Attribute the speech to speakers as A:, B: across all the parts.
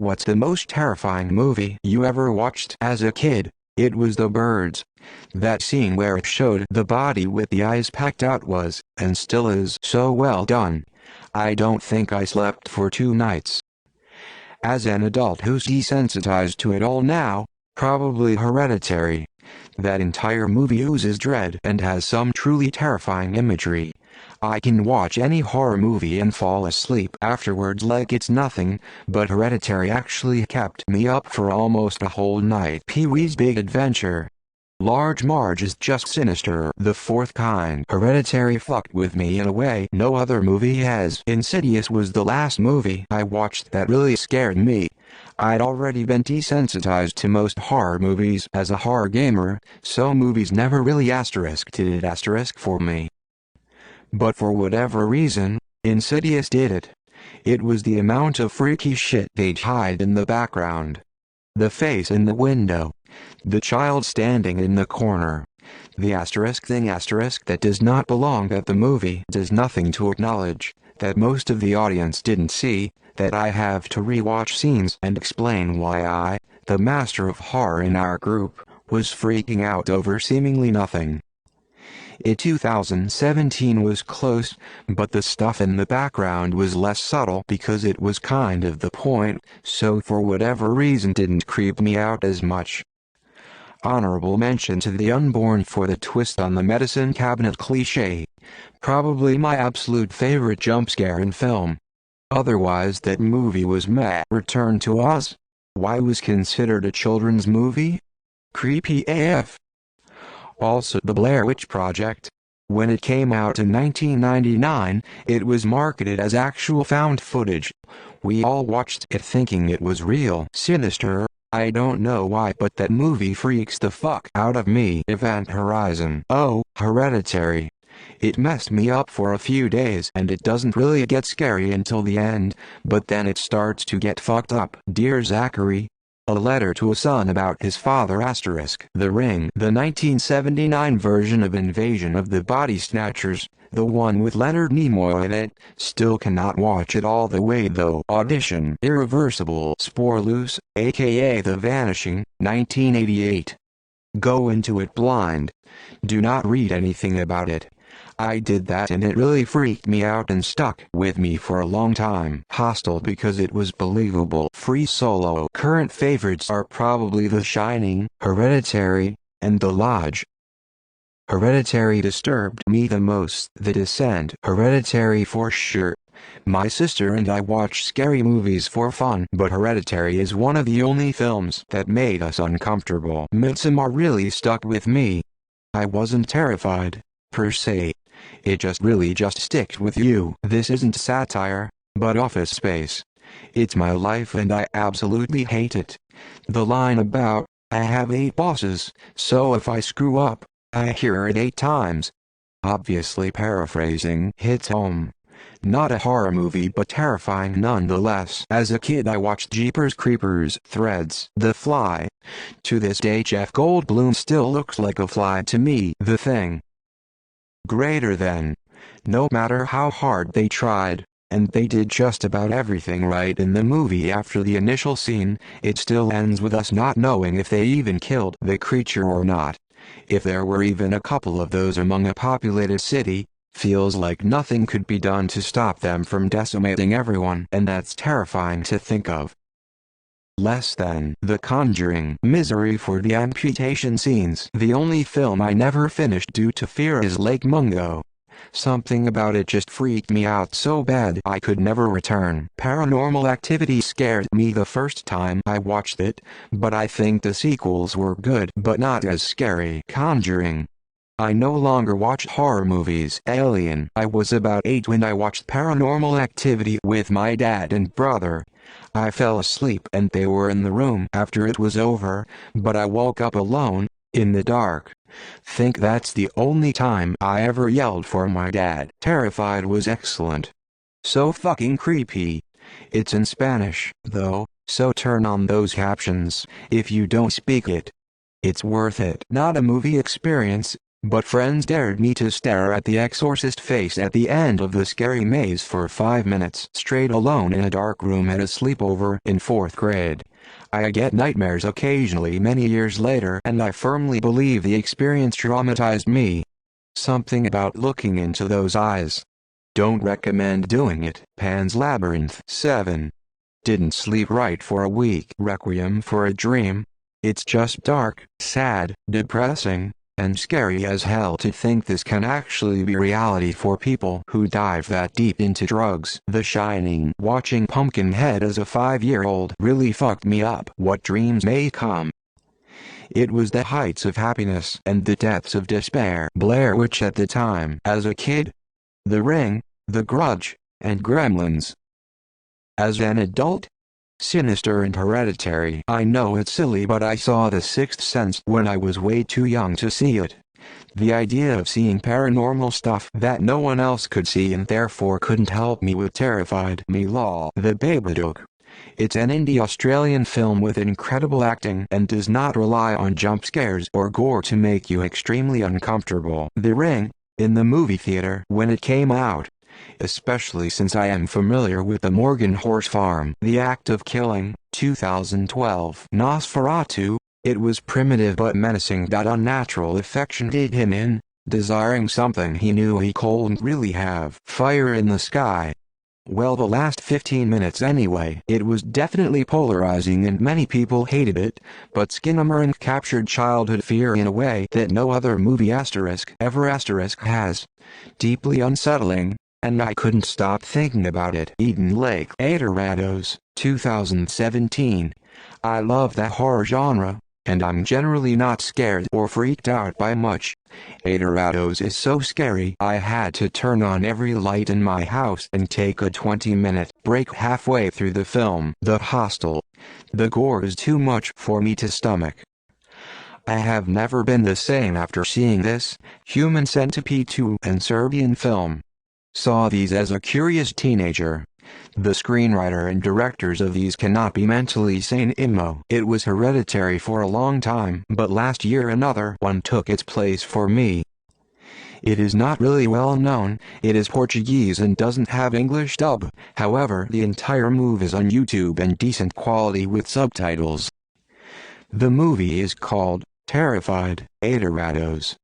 A: What's the most terrifying movie you ever watched as a kid? It was The Birds. That scene where it showed the body with the eyes packed out was, and still is, so well done. I don't think I slept for 2 nights. As an adult who's desensitized to it all now, probably Hereditary. That entire movie oozes dread and has some truly terrifying imagery. I can watch any horror movie and fall asleep afterwards like it's nothing, but Hereditary actually kept me up for almost a whole night. Pee-wee's Big Adventure. Large Marge is just sinister. The fourth kind. Hereditary fucked with me in a way no other movie has. Insidious was the last movie I watched that really scared me. I'd already been desensitized to most horror movies as a horror gamer, so movies never really did it for me. But for whatever reason, Insidious did it. It was the amount of freaky shit they'd hide in the background. The face in the window. The child standing in the corner. The thing that does not belong, that the movie does nothing to acknowledge, that most of the audience didn't see, that I have to rewatch scenes and explain why I, the master of horror in our group, was freaking out over seemingly nothing. 2017 was close, but the stuff in the background was less subtle because it was kind of the point, so for whatever reason didn't creep me out as much. Honorable mention to The Unborn for the twist on the medicine cabinet cliché. Probably my absolute favorite jump scare in film. Otherwise that movie was meh. Return to Oz. Why was considered a children's movie? Creepy AF. Also The Blair Witch Project. When it came out in 1999, it was marketed as actual found footage. We all watched it thinking it was real. Sinister. I don't know why, but that movie freaks the fuck out of me. Event Horizon. Oh, Hereditary. It messed me up for a few days and it doesn't really get scary until the end, but then it starts to get fucked up. Dear Zachary. A letter to a son about his father *. The Ring. The 1979 version of Invasion of the Body Snatchers, the one with Leonard Nimoy in it, still cannot watch it all the way though. Audition. Irreversible. Sporloose, aka The Vanishing, 1988. Go into it blind. Do not read anything about it. I did that and it really freaked me out and stuck with me for a long time. Hostel because it was believable. Free Solo. Current favorites are probably The Shining, Hereditary, and The Lodge. Hereditary disturbed me the most. The Descent. Hereditary for sure. My sister and I watch scary movies for fun, but Hereditary is one of the only films that made us uncomfortable. Midsommar really stuck with me. I wasn't terrified, per se. It just sticked with you. This isn't satire, but Office Space. It's my life and I absolutely hate it. The line about, I have 8 bosses, so if I screw up, I hear it 8 times. Obviously paraphrasing, hits home. Not a horror movie but terrifying nonetheless. As a kid I watched Jeepers Creepers, Threads, The Fly. To this day Jeff Goldblum still looks like a fly to me. The Thing. Greater than. No matter how hard they tried, and they did just about everything right in the movie after the initial scene, it still ends with us not knowing if they even killed the creature or not. If there were even a couple of those among a populated city, feels like nothing could be done to stop them from decimating everyone, and that's terrifying to think of. Less than. The Conjuring. Misery for the amputation scenes. The only film I never finished due to fear is Lake Mungo. Something about it just freaked me out so bad I could never return. Paranormal Activity scared me the first time I watched it, but I think the sequels were good but not as scary. Conjuring. I no longer watch horror movies. Alien. I was about 8 when I watched Paranormal Activity with my dad and brother. I fell asleep and they were in the room after it was over, but I woke up alone, in the dark. Think that's the only time I ever yelled for my dad. Terrified was excellent. So fucking creepy. It's in Spanish, though, so turn on those captions if you don't speak it. It's worth it. Not a movie experience, But friends dared me to stare at the exorcist face at the end of the scary maze for 5 minutes straight alone in a dark room at a sleepover in 4th grade. I get nightmares occasionally many years later, and I firmly believe the experience traumatized me. Something about looking into those eyes. Don't recommend doing it. Pan's Labyrinth 7. Didn't sleep right for a week. Requiem for a Dream. It's just dark, sad, depressing, and scary as hell to think this can actually be reality for people who dive that deep into drugs. The Shining. Watching Pumpkinhead as a 5-year-old really fucked me up. What dreams may come. It was the heights of happiness and the depths of despair. Blair Witch at the time. As a kid. The Ring, The Grudge, and Gremlins. As an adult. Sinister and Hereditary. I know it's silly, but I saw The Sixth Sense when I was way too young to see it. The idea of seeing paranormal stuff that no one else could see and therefore couldn't help me with terrified me. The Babadook. It's an indie-Australian film with incredible acting and does not rely on jump scares or gore to make you extremely uncomfortable. The Ring, in the movie theater when it came out. Especially since I am familiar with the Morgan Horse Farm. The Act of Killing, 2012. Nosferatu. It was primitive but menacing. That unnatural affection did him in, desiring something he knew he couldn't really have. Fire in the Sky. Well, the last 15 minutes anyway. It was definitely polarizing and many people hated it, but Skinamarink captured childhood fear in a way that no other movie ever has. Deeply unsettling, and I couldn't stop thinking about it. Eden Lake. Adorados, 2017. I love that horror genre, and I'm generally not scared or freaked out by much. Adorados is so scary I had to turn on every light in my house and take a 20-minute break halfway through the film. The Hostel. The gore is too much for me to stomach. I have never been the same after seeing this, Human Centipede 2 and Serbian film. Saw these as a curious teenager. The screenwriter and directors of these cannot be mentally sane. It was Hereditary for a long time, but last year another one took its place for me. It is not really well known, it is Portuguese and doesn't have English dub, however the entire movie is on YouTube and decent quality with subtitles. The movie is called Terrified, Adorados.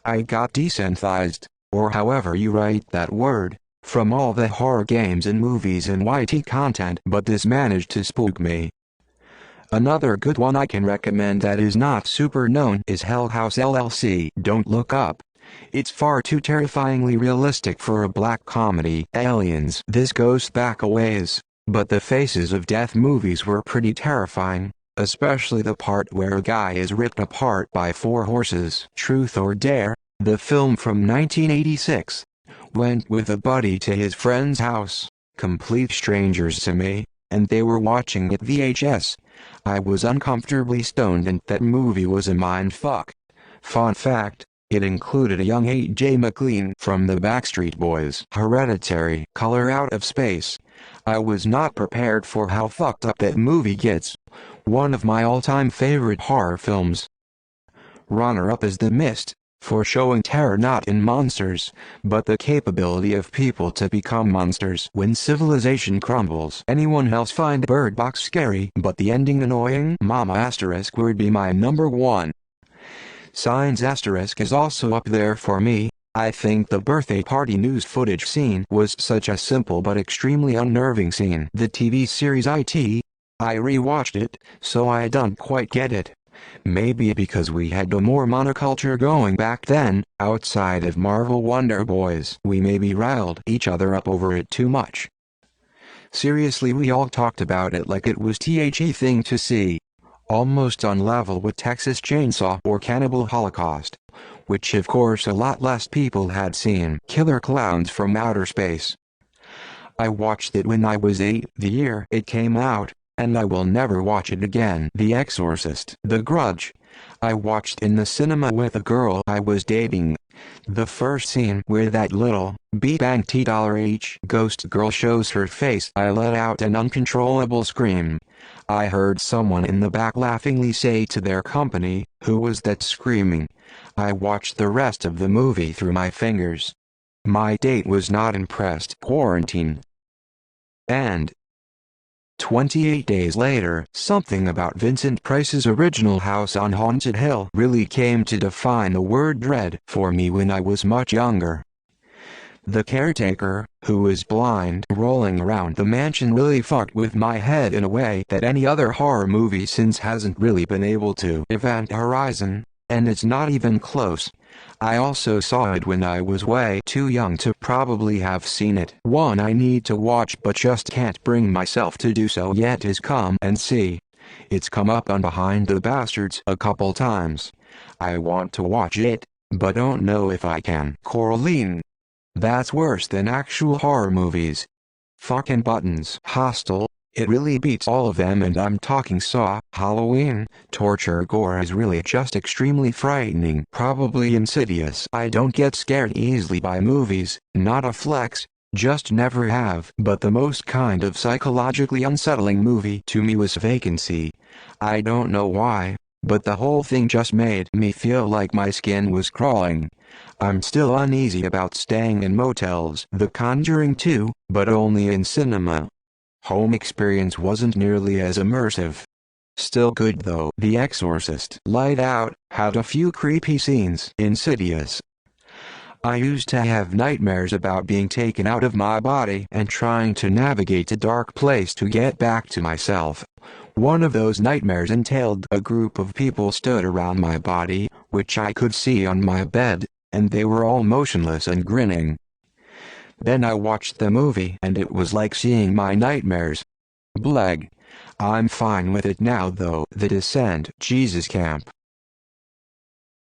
A: I got desensitized, or however you write that word, from all the horror games and movies and YT content, but this managed to spook me. Another good one I can recommend that is not super known is Hell House LLC. Don't look up. It's far too terrifyingly realistic for a black comedy. Aliens. This goes back a ways, but the Faces of Death movies were pretty terrifying, especially the part where a guy is ripped apart by 4 horses. Truth or Dare. The film from 1986. Went with a buddy to his friend's house, complete strangers to me, and they were watching it VHS. I was uncomfortably stoned and that movie was a mindfuck. Fun fact, it included a young AJ McLean from the Backstreet Boys. Hereditary. Color Out of Space. I was not prepared for how fucked up that movie gets. One of my all-time favorite horror films. Runner-up is The Mist, for showing terror not in monsters, but the capability of people to become monsters when civilization crumbles. Anyone else find Bird Box scary, but the ending annoying? Mama asterisk would be my number 1. Signs asterisk is also up there for me. I think the birthday party news footage scene was such a simple but extremely unnerving scene. The TV series IT. I rewatched it, so I don't quite get it. Maybe because we had a more monoculture going back then, outside of Marvel Wonder Boys. We maybe riled each other up over it too much. Seriously, we all talked about it like it was the thing to see. Almost on level with Texas Chainsaw or Cannibal Holocaust, which of course a lot less people had seen. Killer Clowns from Outer Space. I watched it when I was 8, the year it came out, and I will never watch it again. The Exorcist. The Grudge. I watched in the cinema with a girl I was dating. The first scene where that little, B-Bang $T ghost girl shows her face, I let out an uncontrollable scream. I heard someone in the back laughingly say to their company, "Who was that screaming?" I watched the rest of the movie through my fingers. My date was not impressed. Quarantine. And 28 days later, something about Vincent Price's original House on Haunted Hill really came to define the word dread for me when I was much younger. The caretaker, who was blind, rolling around the mansion really fucked with my head in a way that any other horror movie since hasn't really been able to. Event Horizon, and it's not even close. I also saw it when I was way too young to probably have seen it. One I need to watch but just can't bring myself to do so yet is Come and See. It's come up on Behind the Bastards a couple times. I want to watch it, but don't know if I can. Coraline. That's worse than actual horror movies. Fucking buttons. Hostel. It really beats all of them, and I'm talking Saw, Halloween. Torture gore is really just extremely frightening. Probably Insidious. I don't get scared easily by movies, not a flex, just never have. But the most kind of psychologically unsettling movie to me was Vacancy. I don't know why, but the whole thing just made me feel like my skin was crawling. I'm still uneasy about staying in motels. The Conjuring 2, but only in cinema. Home experience wasn't nearly as immersive. Still good though. The Exorcist. Light Out had a few creepy scenes. Insidious. I used to have nightmares about being taken out of my body and trying to navigate a dark place to get back to myself. One of those nightmares entailed a group of people stood around my body, which I could see on my bed, and they were all motionless and grinning. Then I watched the movie and it was like seeing my nightmares. Bleg. I'm fine with it now though. The Descent. Jesus Camp.